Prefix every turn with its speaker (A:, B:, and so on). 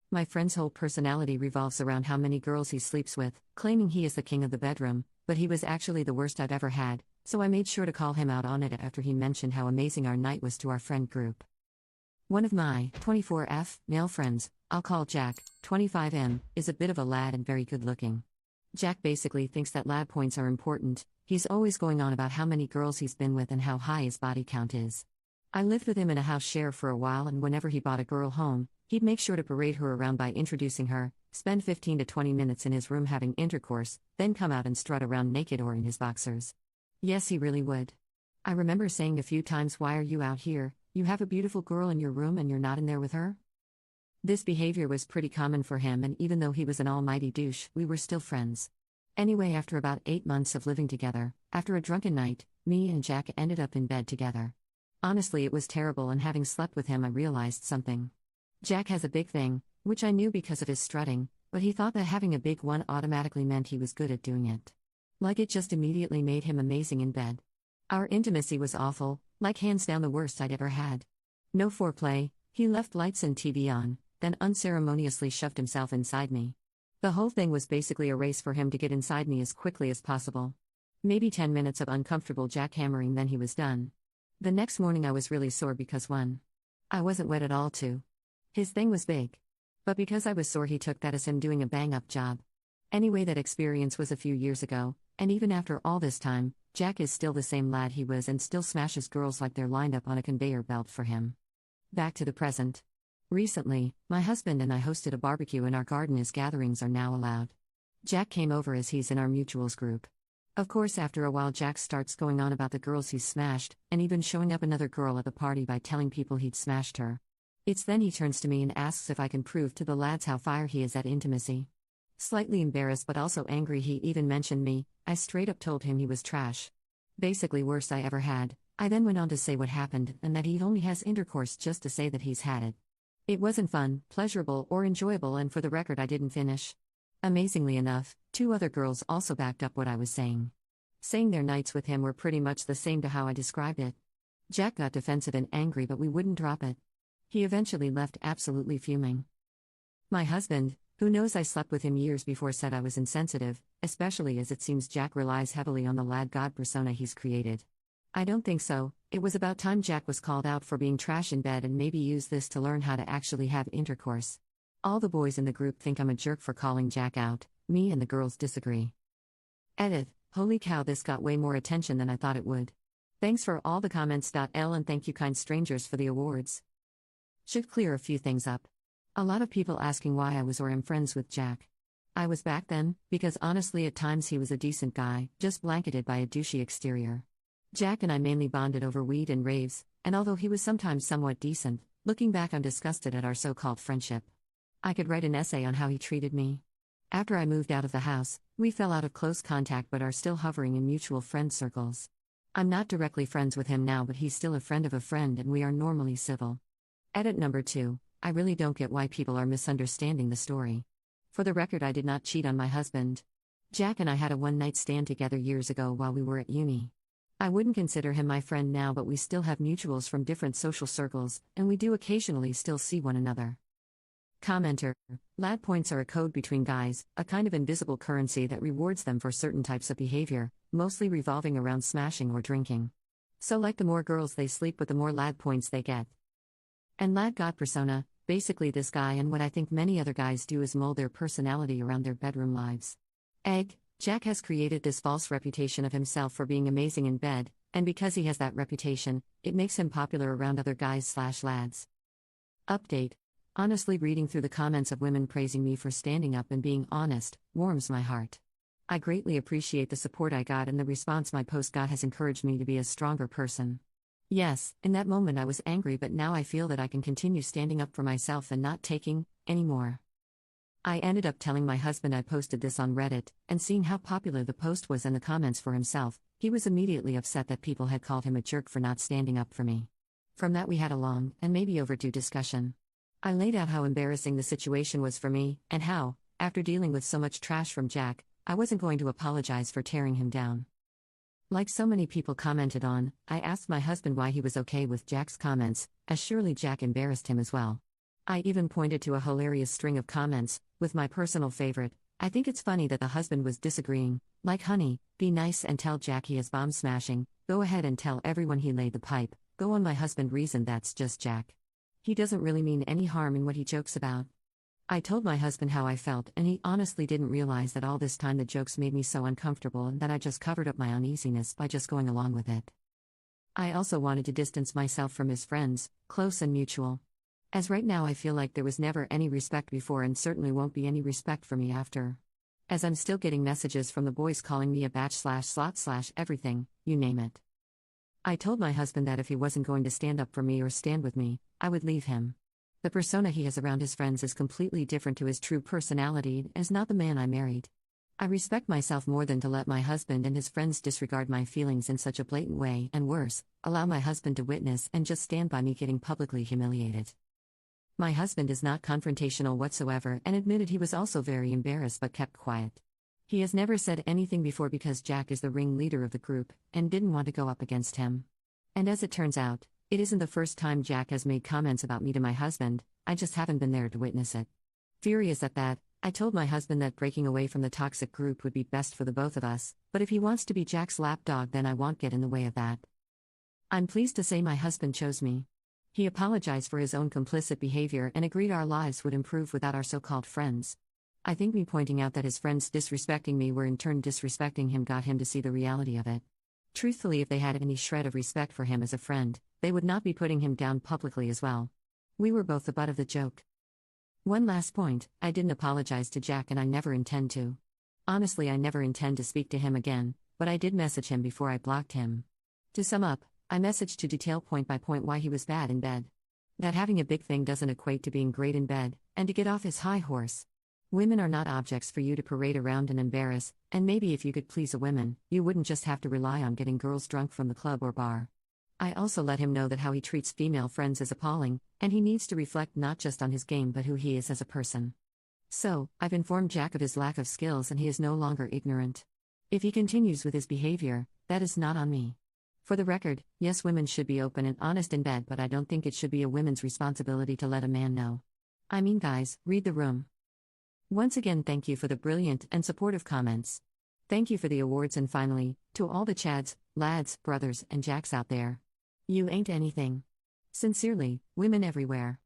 A: My friend's whole personality revolves around how many girls he sleeps with, claiming he is the king of the bedroom, but he was actually the worst I've ever had, so I made sure to call him out on it after he mentioned how amazing our night was to our friend group. One of my 24F male friends, I'll call Jack, 25M, is a bit of a lad and very good looking. Jack basically thinks that lad points are important. He's always going on about how many girls he's been with and how high his body count is. I lived with him in a house share for a while, and whenever he brought a girl home, he'd make sure to parade her around by introducing her, spend 15 to 20 minutes in his room having intercourse, then come out and strut around naked or in his boxers. Yes, he really would. I remember saying a few times, "Why are you out here? You have a beautiful girl in your room and you're not in there with her?" This behavior was pretty common for him, and even though he was an almighty douche, we were still friends. Anyway, after about 8 months of living together, after a drunken night, me and Jack ended up in bed together. Honestly, it was terrible, and having slept with him, I realized something. Jack has a big thing, which I knew because of his strutting, but he thought that having a big one automatically meant he was good at doing it. Like it just immediately made him amazing in bed. Our intimacy was awful, like hands down the worst I'd ever had. No foreplay, he left lights and TV on, then unceremoniously shoved himself inside me. The whole thing was basically a race for him to get inside me as quickly as possible. Maybe 10 minutes of uncomfortable jackhammering, then he was done. The next morning I was really sore because 1. I wasn't wet at all, 2. His thing was big. But because I was sore, he took that as him doing a bang-up job. Anyway, that experience was a few years ago, and even after all this time, Jack is still the same lad he was and still smashes girls like they're lined up on a conveyor belt for him. Back to the present. Recently, my husband and I hosted a barbecue in our garden as gatherings are now allowed. Jack came over as he's in our mutuals group. Of course, after a while Jack starts going on about the girls he's smashed, and even showing up another girl at the party by telling people he'd smashed her. It's then he turns to me and asks if I can prove to the lads how fire he is at intimacy. Slightly embarrassed but also angry he even mentioned me, I straight up told him he was trash. Basically worst I ever had. I then went on to say what happened and that he only has intercourse just to say that he's had it. It wasn't fun, pleasurable, or enjoyable, and for the record I didn't finish. Amazingly enough, 2 other girls also backed up what I was saying. Saying their nights with him were pretty much the same to how I described it. Jack got defensive and angry, but we wouldn't drop it. He eventually left absolutely fuming. My husband, who knows I slept with him years before, said I was insensitive, especially as it seems Jack relies heavily on the lad god persona he's created. I don't think so. It was about time Jack was called out for being trash in bed and maybe use this to learn how to actually have intercourse. All the boys in the group think I'm a jerk for calling Jack out, me and the girls disagree. Edit. Holy cow, this got way more attention than I thought it would. Thanks for all the comments. L and thank you kind strangers for the awards. Should clear a few things up. A lot of people asking why I was or am friends with Jack. I was back then, because honestly at times he was a decent guy, just blanketed by a douchey exterior. Jack and I mainly bonded over weed and raves, and although he was sometimes somewhat decent, looking back I'm disgusted at our so-called friendship. I could write an essay on how he treated me. After I moved out of the house, we fell out of close contact but are still hovering in mutual friend circles. I'm not directly friends with him now, but he's still a friend of a friend and we are normally civil. Edit number 2. I really don't get why people are misunderstanding the story. For the record, I did not cheat on my husband. Jack and I had a one-night stand together years ago while we were at uni. I wouldn't consider him my friend now, but we still have mutuals from different social circles, and we do occasionally still see one another. Commenter. Lad points are a code between guys, a kind of invisible currency that rewards them for certain types of behavior, mostly revolving around smashing or drinking. So like the more girls they sleep with, the more lad points they get. And lad god persona, basically this guy and what I think many other guys do is mold their personality around their bedroom lives. Egg. Jack has created this false reputation of himself for being amazing in bed, and because he has that reputation, it makes him popular around other guys/lads. Update. Honestly, reading through the comments of women praising me for standing up and being honest warms my heart. I greatly appreciate the support I got, and the response my post got has encouraged me to be a stronger person. Yes, in that moment I was angry, but now I feel that I can continue standing up for myself and not taking anymore. I ended up telling my husband I posted this on Reddit, and seeing how popular the post was and the comments for himself, he was immediately upset that people had called him a jerk for not standing up for me. From that we had a long, and maybe overdue discussion. I laid out how embarrassing the situation was for me, and how, after dealing with so much trash from Jack, I wasn't going to apologize for tearing him down. Like so many people commented on, I asked my husband why he was okay with Jack's comments, as surely Jack embarrassed him as well. I even pointed to a hilarious string of comments, with my personal favorite. I think it's funny that the husband was disagreeing. Like, honey, be nice and tell Jack he is bomb smashing. Go ahead and tell everyone he laid the pipe. Go on. My husband reasoned that's just Jack. He doesn't really mean any harm in what he jokes about. I told my husband how I felt, and he honestly didn't realize that all this time the jokes made me so uncomfortable and that I just covered up my uneasiness by just going along with it. I also wanted to distance myself from his friends, close and mutual. As right now I feel like there was never any respect before and certainly won't be any respect for me after. As I'm still getting messages from the boys calling me a batch/slot/everything, you name it. I told my husband that if he wasn't going to stand up for me or stand with me, I would leave him. The persona he has around his friends is completely different to his true personality and is not the man I married. I respect myself more than to let my husband and his friends disregard my feelings in such a blatant way, and worse, allow my husband to witness and just stand by me getting publicly humiliated. My husband is not confrontational whatsoever and admitted he was also very embarrassed but kept quiet. He has never said anything before because Jack is the ringleader of the group and didn't want to go up against him. And as it turns out, it isn't the first time Jack has made comments about me to my husband, I just haven't been there to witness it. Furious at that, I told my husband that breaking away from the toxic group would be best for the both of us, but if he wants to be Jack's lapdog then I won't get in the way of that. I'm pleased to say my husband chose me. He apologized for his own complicit behavior and agreed our lives would improve without our so-called friends. I think me pointing out that his friends disrespecting me were in turn disrespecting him got him to see the reality of it. Truthfully, if they had any shred of respect for him as a friend, they would not be putting him down publicly as well. We were both the butt of the joke. One last point, I didn't apologize to Jack and I never intend to. Honestly, I never intend to speak to him again, but I did message him before I blocked him. To sum up, I messaged to detail point by point why he was bad in bed. That having a big thing doesn't equate to being great in bed, and to get off his high horse. Women are not objects for you to parade around and embarrass, and maybe if you could please a woman, you wouldn't just have to rely on getting girls drunk from the club or bar. I also let him know that how he treats female friends is appalling, and he needs to reflect not just on his game but who he is as a person. So, I've informed Jack of his lack of skills and he is no longer ignorant. If he continues with his behavior, that is not on me. For the record, yes, women should be open and honest in bed, but I don't think it should be a woman's responsibility to let a man know. I mean, guys, read the room. Once again, thank you for the brilliant and supportive comments. Thank you for the awards, and finally, to all the Chads, lads, brothers, and Jacks out there. You ain't anything. Sincerely, women everywhere.